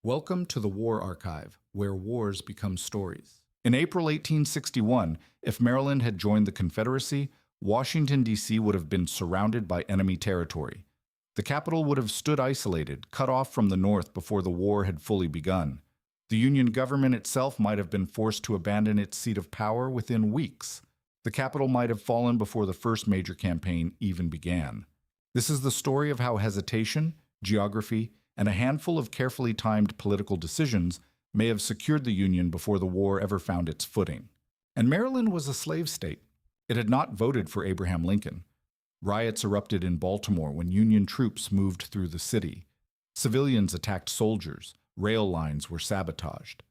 Welcome to the War Archive, where wars become stories. In April 1861, if Maryland had joined the Confederacy, Washington, D.C. would have been surrounded by enemy territory. The capital would have stood isolated, cut off from the North before the war had fully begun. The Union government itself might have been forced to abandon its seat of power within weeks. The capital might have fallen before the first major campaign even began. This is the story of how hesitation, geography, and a handful of carefully timed political decisions may have secured the Union before the war ever found its footing. And Maryland was a slave state. It had not voted for Abraham Lincoln. Riots erupted in Baltimore when Union troops moved through the city. Civilians attacked soldiers. Rail lines were sabotaged.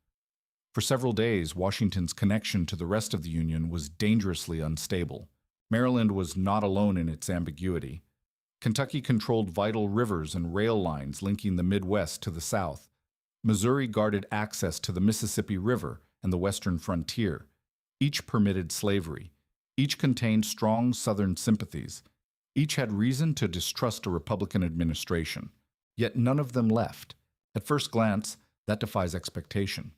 For several days, Washington's connection to the rest of the Union was dangerously unstable. Maryland was not alone in its ambiguity. Kentucky controlled vital rivers and rail lines linking the Midwest to the South. Missouri guarded access to the Mississippi River and the western frontier. Each permitted slavery. Each contained strong Southern sympathies. Each had reason to distrust a Republican administration. Yet none of them left. At first glance, that defies expectation.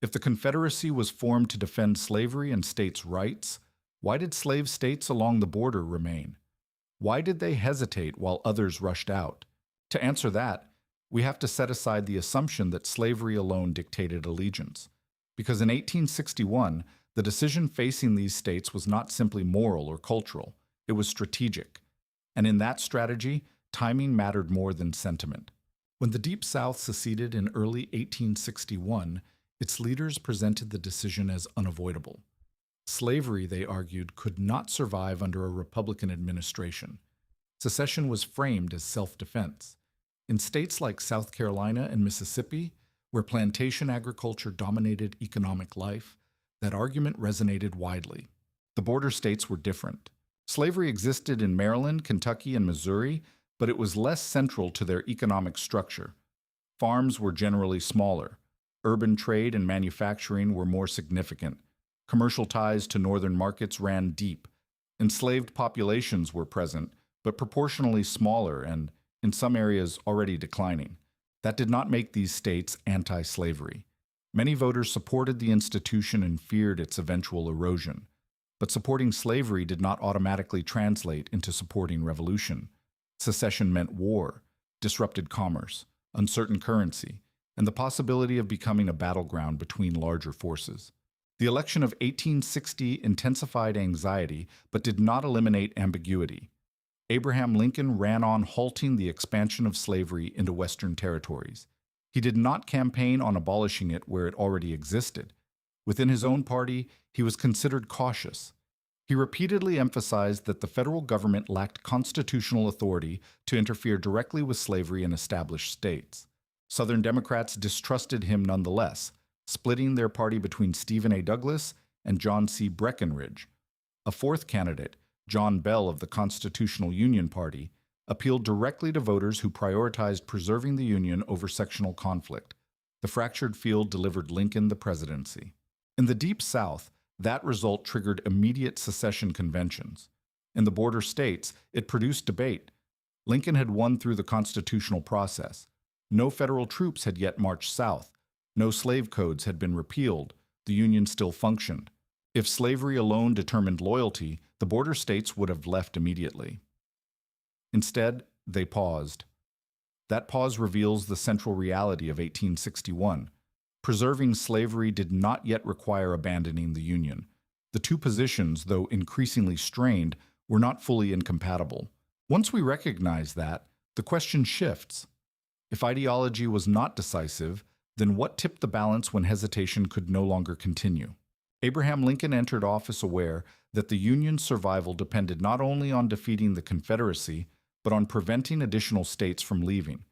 If the Confederacy was formed to defend slavery and states' rights, why did slave states along the border remain? Why did they hesitate while others rushed out? To answer that, we have to set aside the assumption that slavery alone dictated allegiance. Because in 1861, the decision facing these states was not simply moral or cultural, it was strategic. And in that strategy, timing mattered more than sentiment. When the Deep South seceded in early 1861, its leaders presented the decision as unavoidable. Slavery, they argued, could not survive under a Republican administration. Secession was framed as self-defense. In states like South Carolina and Mississippi, where plantation agriculture dominated economic life, that argument resonated widely. The border states were different. Slavery existed in Maryland, Kentucky, and Missouri, but it was less central to their economic structure. Farms were generally smaller. Urban trade and manufacturing were more significant. Commercial ties to northern markets ran deep. Enslaved populations were present, but proportionally smaller and, in some areas, already declining. That did not make these states anti-slavery. Many voters supported the institution and feared its eventual erosion. But supporting slavery did not automatically translate into supporting revolution. Secession meant war, disrupted commerce, uncertain currency, and the possibility of becoming a battleground between larger forces. The election of 1860 intensified anxiety, but did not eliminate ambiguity. Abraham Lincoln ran on halting the expansion of slavery into Western territories. He did not campaign on abolishing it where it already existed. Within his own party, he was considered cautious. He repeatedly emphasized that the federal government lacked constitutional authority to interfere directly with slavery in established states. Southern Democrats distrusted him nonetheless, splitting their party between Stephen A. Douglas and John C. Breckinridge. A fourth candidate, John Bell of the Constitutional Union Party, appealed directly to voters who prioritized preserving the Union over sectional conflict. The fractured field delivered Lincoln the presidency. In the Deep South, that result triggered immediate secession conventions. In the border states, it produced debate. Lincoln had won through the constitutional process. No federal troops had yet marched south. No slave codes had been repealed. The Union still functioned. If slavery alone determined loyalty, the border states would have left immediately. Instead, they paused. That pause reveals the central reality of 1861. Preserving slavery did not yet require abandoning the Union. The two positions, though increasingly strained, were not fully incompatible. Once we recognize that, the question shifts. If ideology was not decisive, then what tipped the balance when hesitation could no longer continue? Abraham Lincoln entered office aware that the Union's survival depended not only on defeating the Confederacy, but on preventing additional states from leaving.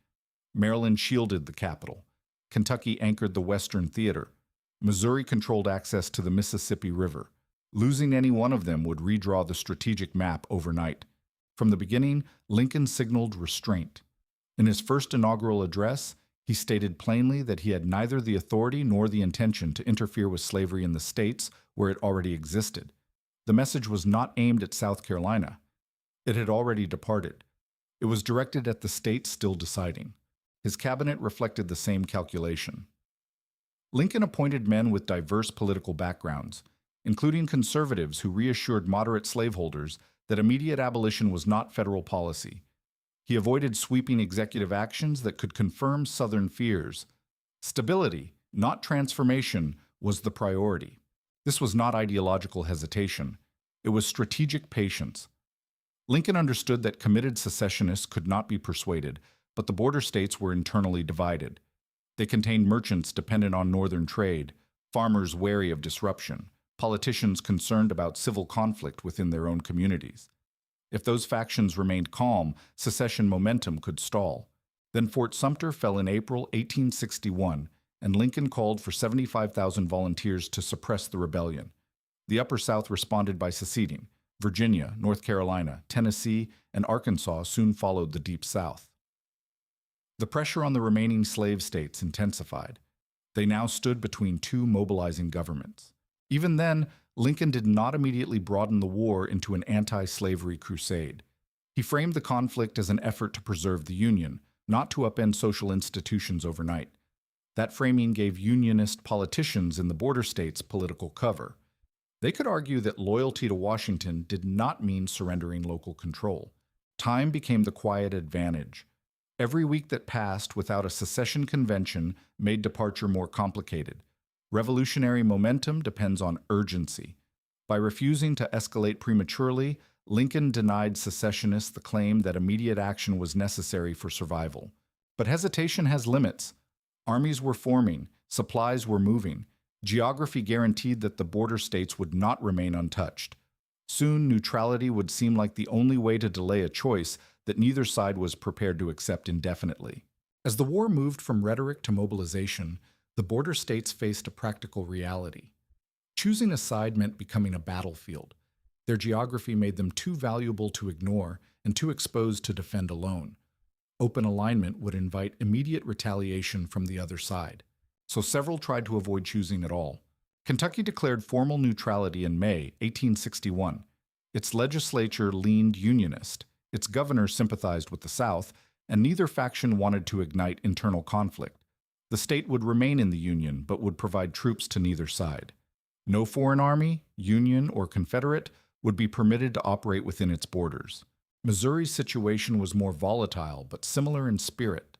Maryland shielded the capital. Kentucky anchored the Western theater. Missouri controlled access to the Mississippi River. Losing any one of them would redraw the strategic map overnight. From the beginning, Lincoln signaled restraint. In his first inaugural address, he stated plainly that he had neither the authority nor the intention to interfere with slavery in the states where it already existed. The message was not aimed at South Carolina. It had already departed. It was directed at the states still deciding. His cabinet reflected the same calculation. Lincoln appointed men with diverse political backgrounds, including conservatives who reassured moderate slaveholders that immediate abolition was not federal policy. He avoided sweeping executive actions that could confirm Southern fears. Stability, not transformation, was the priority. This was not ideological hesitation. It was strategic patience. Lincoln understood that committed secessionists could not be persuaded, but the border states were internally divided. They contained merchants dependent on northern trade, farmers wary of disruption, politicians concerned about civil conflict within their own communities. If those factions remained calm, secession momentum could stall. Then Fort Sumter fell in April 1861, and Lincoln called for 75,000 volunteers to suppress the rebellion. The Upper South responded by seceding. Virginia, North Carolina, Tennessee, and Arkansas soon followed the Deep South. The pressure on the remaining slave states intensified. They now stood between two mobilizing governments. Even then, Lincoln did not immediately broaden the war into an anti-slavery crusade. He framed the conflict as an effort to preserve the Union, not to upend social institutions overnight. That framing gave Unionist politicians in the border states political cover. They could argue that loyalty to Washington did not mean surrendering local control. Time became the quiet advantage. Every week that passed without a secession convention made departure more complicated. Revolutionary momentum depends on urgency. By refusing to escalate prematurely, Lincoln denied secessionists the claim that immediate action was necessary for survival. But hesitation has limits. Armies were forming, supplies were moving. Geography guaranteed that the border states would not remain untouched. Soon, neutrality would seem like the only way to delay a choice that neither side was prepared to accept indefinitely. As the war moved from rhetoric to mobilization, the border states faced a practical reality. Choosing a side meant becoming a battlefield. Their geography made them too valuable to ignore and too exposed to defend alone. Open alignment would invite immediate retaliation from the other side. So several tried to avoid choosing at all. Kentucky declared formal neutrality in May 1861. Its legislature leaned Unionist. Its governor sympathized with the South, and neither faction wanted to ignite internal conflict. The state would remain in the Union, but would provide troops to neither side. No foreign army, Union or Confederate, would be permitted to operate within its borders. Missouri's situation was more volatile, but similar in spirit.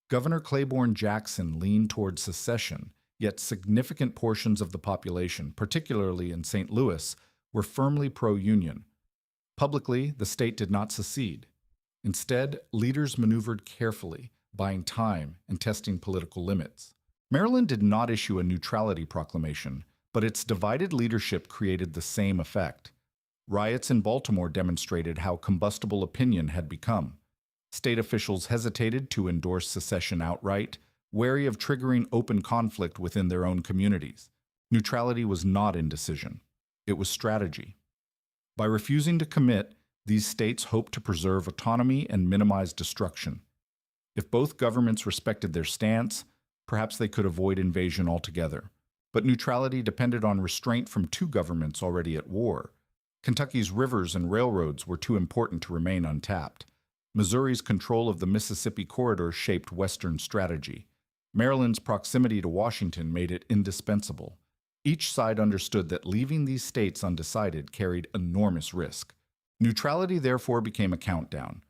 Governor Claiborne Jackson leaned toward secession, yet significant portions of the population, particularly in St. Louis, were firmly pro-Union. Publicly, the state did not secede. Instead, leaders maneuvered carefully, buying time and testing political limits. Maryland did not issue a neutrality proclamation, but its divided leadership created the same effect. Riots in Baltimore demonstrated how combustible opinion had become. State officials hesitated to endorse secession outright, wary of triggering open conflict within their own communities. Neutrality was not indecision. It was strategy. By refusing to commit, these states hoped to preserve autonomy and minimize destruction. If both governments respected their stance, perhaps they could avoid invasion altogether. But neutrality depended on restraint from two governments already at war. Kentucky's rivers and railroads were too important to remain untapped. Missouri's control of the Mississippi corridor shaped Western strategy. Maryland's proximity to Washington made it indispensable. Each side understood that leaving these states undecided carried enormous risk. Neutrality therefore became a countdown.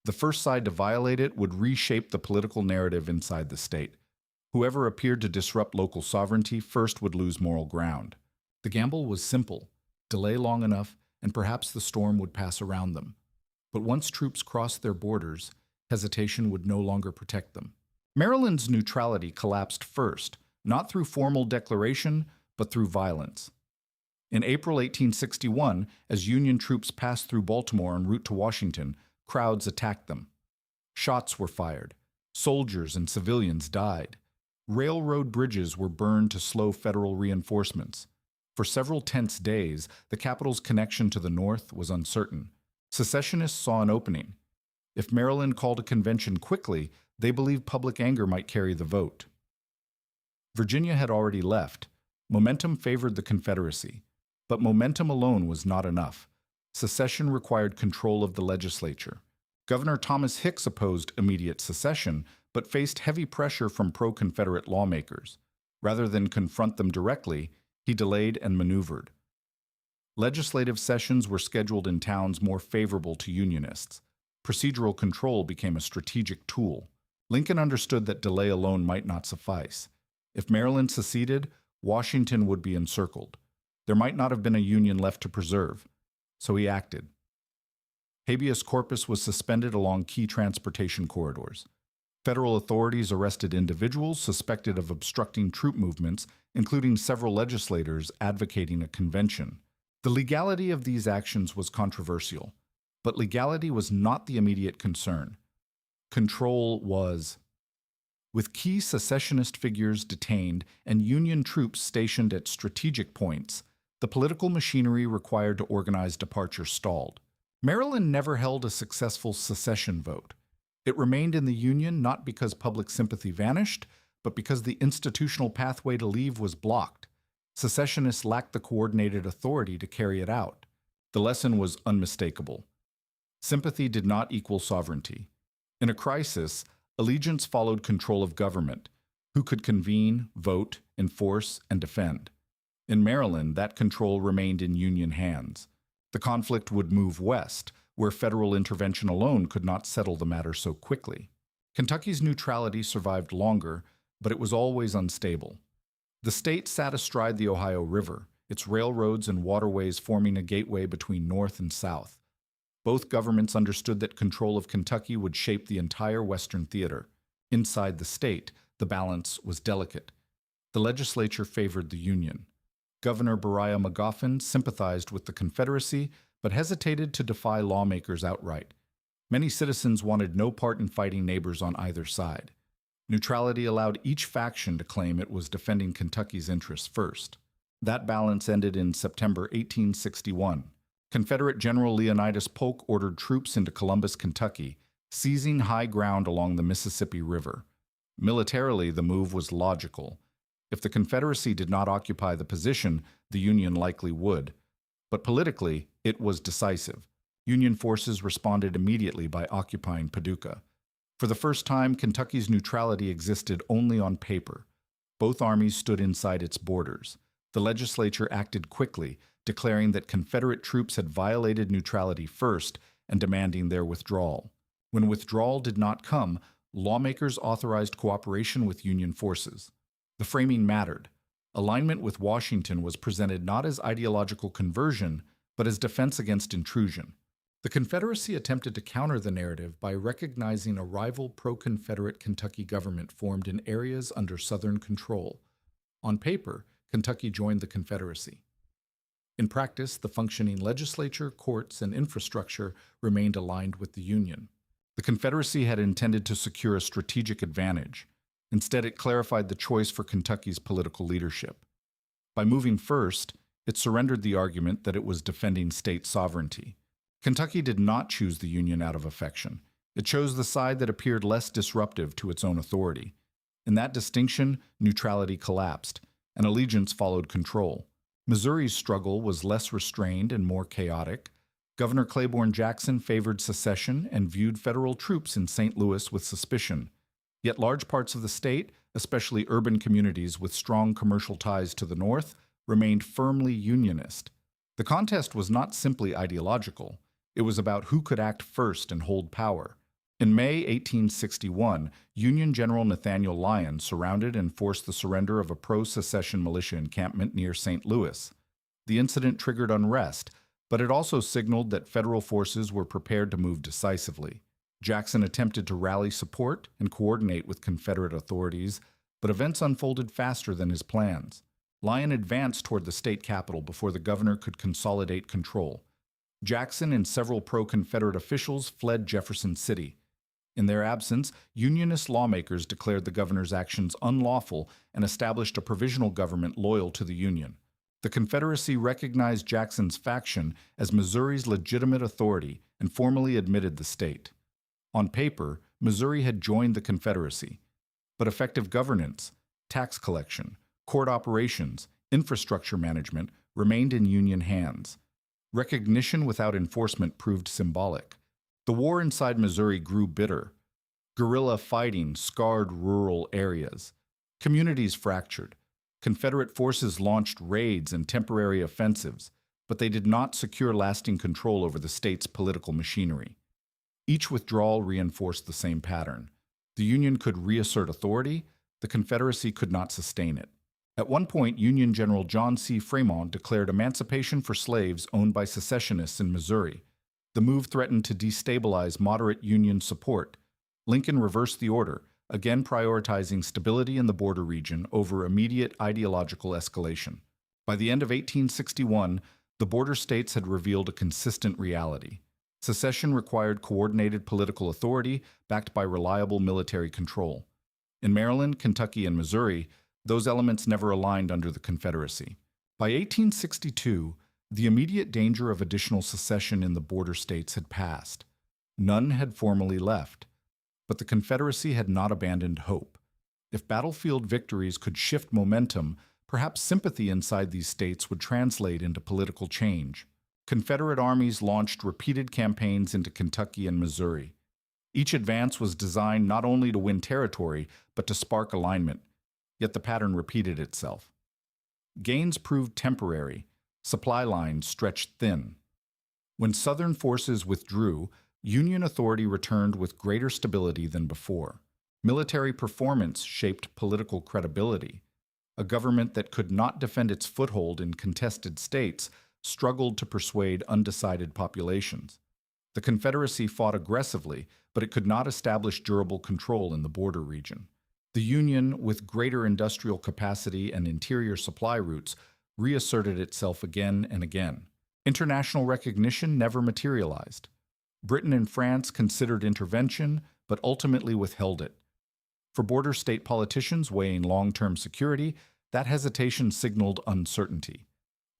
The first side to violate it would reshape the political narrative inside the state. Whoever appeared to disrupt local sovereignty first would lose moral ground. The gamble was simple: delay long enough, and perhaps the storm would pass around them. But once troops crossed their borders, hesitation would no longer protect them. Maryland's neutrality collapsed first, not through formal declaration, but through violence. In April 1861, as Union troops passed through Baltimore en route to Washington, crowds attacked them. Shots were fired. Soldiers and civilians died. Railroad bridges were burned to slow federal reinforcements. For several tense days, the capital's connection to the North was uncertain. Secessionists saw an opening. If Maryland called a convention quickly, they believed public anger might carry the vote. Virginia had already left. Momentum favored the Confederacy. But momentum alone was not enough. Secession required control of the legislature. Governor Thomas Hicks opposed immediate secession, but faced heavy pressure from pro-Confederate lawmakers. Rather than confront them directly, he delayed and maneuvered. Legislative sessions were scheduled in towns more favorable to Unionists. Procedural control became a strategic tool. Lincoln understood that delay alone might not suffice. If Maryland seceded, Washington would be encircled. There might not have been a Union left to preserve, so he acted. Habeas corpus was suspended along key transportation corridors. Federal authorities arrested individuals suspected of obstructing troop movements, including several legislators advocating a convention. The legality of these actions was controversial, but legality was not the immediate concern. Control was. With key secessionist figures detained and Union troops stationed at strategic points, the political machinery required to organize departure stalled. Maryland never held a successful secession vote. It remained in the Union not because public sympathy vanished, but because the institutional pathway to leave was blocked. Secessionists lacked the coordinated authority to carry it out. The lesson was unmistakable. Sympathy did not equal sovereignty. In a crisis, allegiance followed control of government, who could convene, vote, enforce, and defend. In Maryland, that control remained in Union hands. The conflict would move west, where federal intervention alone could not settle the matter so quickly. Kentucky's neutrality survived longer, but it was always unstable. The state sat astride the Ohio River, its railroads and waterways forming a gateway between North and South. Both governments understood that control of Kentucky would shape the entire Western theater. Inside the state, the balance was delicate. The legislature favored the Union. Governor Beriah Magoffin sympathized with the Confederacy, but hesitated to defy lawmakers outright. Many citizens wanted no part in fighting neighbors on either side. Neutrality allowed each faction to claim it was defending Kentucky's interests first. That balance ended in September 1861. Confederate General Leonidas Polk ordered troops into Columbus, Kentucky, seizing high ground along the Mississippi River. Militarily, the move was logical. If the Confederacy did not occupy the position, the Union likely would. But politically, it was decisive. Union forces responded immediately by occupying Paducah. For the first time, Kentucky's neutrality existed only on paper. Both armies stood inside its borders. The legislature acted quickly, declaring that Confederate troops had violated neutrality first and demanding their withdrawal. When withdrawal did not come, lawmakers authorized cooperation with Union forces. The framing mattered. Alignment with Washington was presented not as ideological conversion, but as defense against intrusion. The Confederacy attempted to counter the narrative by recognizing a rival pro-Confederate Kentucky government formed in areas under Southern control. On paper, Kentucky joined the Confederacy. In practice, the functioning legislature, courts, and infrastructure remained aligned with the Union. The Confederacy had intended to secure a strategic advantage. Instead, it clarified the choice for Kentucky's political leadership. By moving first, it surrendered the argument that it was defending state sovereignty. Kentucky did not choose the Union out of affection. It chose the side that appeared less disruptive to its own authority. In that distinction, neutrality collapsed, and allegiance followed control. Missouri's struggle was less restrained and more chaotic. Governor Claiborne Jackson favored secession and viewed federal troops in St. Louis with suspicion. Yet large parts of the state, especially urban communities with strong commercial ties to the north, remained firmly Unionist. The contest was not simply ideological. It was about who could act first and hold power. In May 1861, Union General Nathaniel Lyon surrounded and forced the surrender of a pro-secession militia encampment near St. Louis. The incident triggered unrest, but it also signaled that federal forces were prepared to move decisively. Jackson attempted to rally support and coordinate with Confederate authorities, but events unfolded faster than his plans. Lyon advanced toward the state capital before the governor could consolidate control. Jackson and several pro-Confederate officials fled Jefferson City. In their absence, Unionist lawmakers declared the governor's actions unlawful and established a provisional government loyal to the Union. The Confederacy recognized Jackson's faction as Missouri's legitimate authority and formally admitted the state. On paper, Missouri had joined the Confederacy, but effective governance, tax collection, court operations, infrastructure management remained in Union hands. Recognition without enforcement proved symbolic. The war inside Missouri grew bitter. Guerrilla fighting scarred rural areas. Communities fractured. Confederate forces launched raids and temporary offensives, but they did not secure lasting control over the state's political machinery. Each withdrawal reinforced the same pattern. The Union could reassert authority, the Confederacy could not sustain it. At one point, Union General John C. Fremont declared emancipation for slaves owned by secessionists in Missouri. The move threatened to destabilize moderate Union support. Lincoln reversed the order, again prioritizing stability in the border region over immediate ideological escalation. By the end of 1861, the border states had revealed a consistent reality. Secession required coordinated political authority backed by reliable military control. In Maryland, Kentucky, and Missouri, those elements never aligned under the Confederacy. By 1862, the immediate danger of additional secession in the border states had passed. None had formally left. But the Confederacy had not abandoned hope. If battlefield victories could shift momentum, perhaps sympathy inside these states would translate into political change. Confederate armies launched repeated campaigns into Kentucky and Missouri. Each advance was designed not only to win territory, but to spark alignment. Yet the pattern repeated itself. Gains proved temporary. Supply lines stretched thin. When Southern forces withdrew, Union authority returned with greater stability than before. Military performance shaped political credibility. A government that could not defend its foothold in contested states struggled to persuade undecided populations. The Confederacy fought aggressively, but it could not establish durable control in the border region. The Union, with greater industrial capacity and interior supply routes, reasserted itself again and again. International recognition never materialized. Britain and France considered intervention, but ultimately withheld it. For border state politicians weighing long-term security, that hesitation signaled uncertainty.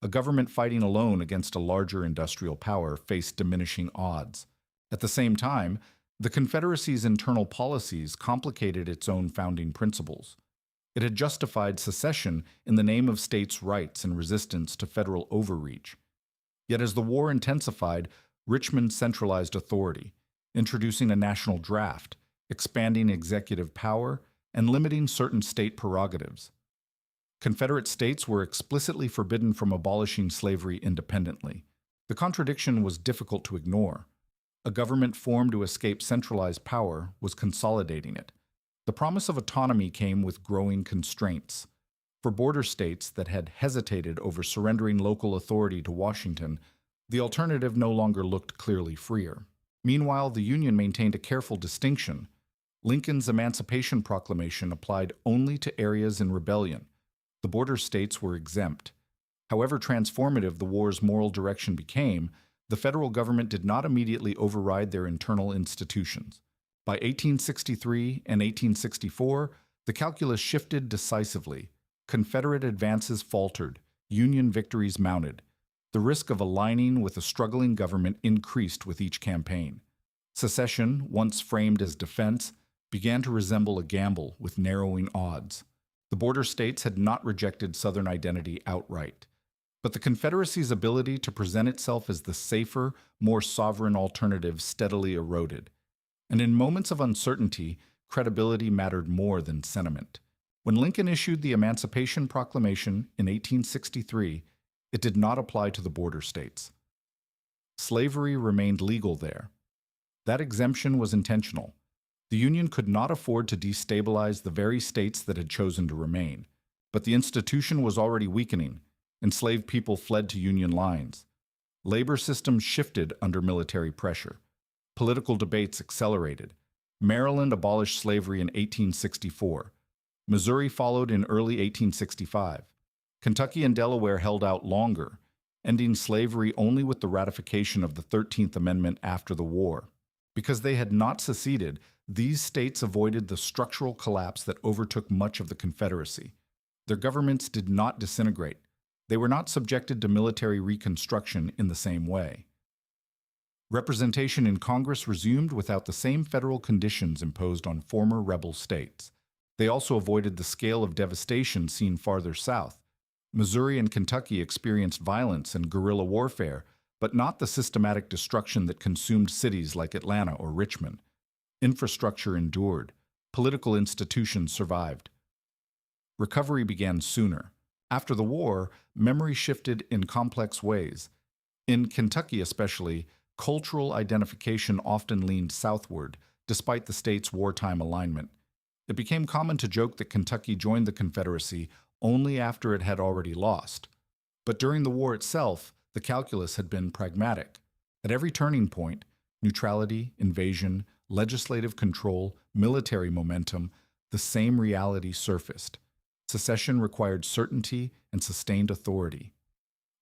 A government fighting alone against a larger industrial power faced diminishing odds. At the same time, the Confederacy's internal policies complicated its own founding principles. It had justified secession in the name of states' rights and resistance to federal overreach. Yet as the war intensified, Richmond centralized authority, introducing a national draft, expanding executive power, and limiting certain state prerogatives. Confederate states were explicitly forbidden from abolishing slavery independently. The contradiction was difficult to ignore. A government formed to escape centralized power was consolidating it. The promise of autonomy came with growing constraints. For border states that had hesitated over surrendering local authority to Washington, the alternative no longer looked clearly freer. Meanwhile, the Union maintained a careful distinction. Lincoln's Emancipation Proclamation applied only to areas in rebellion. The border states were exempt. However transformative the war's moral direction became, the federal government did not immediately override their internal institutions. By 1863 and 1864, the calculus shifted decisively. Confederate advances faltered, Union victories mounted. The risk of aligning with a struggling government increased with each campaign. Secession, once framed as defense, began to resemble a gamble with narrowing odds. The border states had not rejected Southern identity outright, but the Confederacy's ability to present itself as the safer, more sovereign alternative steadily eroded. And in moments of uncertainty, credibility mattered more than sentiment. When Lincoln issued the Emancipation Proclamation in 1863, it did not apply to the border states. Slavery remained legal there. That exemption was intentional. The Union could not afford to destabilize the very states that had chosen to remain. But the institution was already weakening. Enslaved people fled to Union lines. Labor systems shifted under military pressure. Political debates accelerated. Maryland abolished slavery in 1864. Missouri followed in early 1865. Kentucky and Delaware held out longer, ending slavery only with the ratification of the 13th Amendment after the war. Because they had not seceded, these states avoided the structural collapse that overtook much of the Confederacy. Their governments did not disintegrate. They were not subjected to military reconstruction in the same way. Representation in Congress resumed without the same federal conditions imposed on former rebel states. They also avoided the scale of devastation seen farther south. Missouri and Kentucky experienced violence and guerrilla warfare, but not the systematic destruction that consumed cities like Atlanta or Richmond. Infrastructure endured. Political institutions survived. Recovery began sooner. After the war, memory shifted in complex ways. In Kentucky especially, cultural identification often leaned southward, despite the state's wartime alignment. It became common to joke that Kentucky joined the Confederacy only after it had already lost. But during the war itself, the calculus had been pragmatic. At every turning point, neutrality, invasion, legislative control, military momentum, the same reality surfaced. Secession required certainty and sustained authority.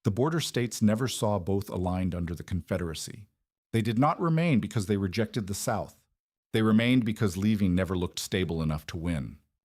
The border states never saw both aligned under the Confederacy. They did not remain because they rejected the South. They remained because leaving never looked stable enough to win.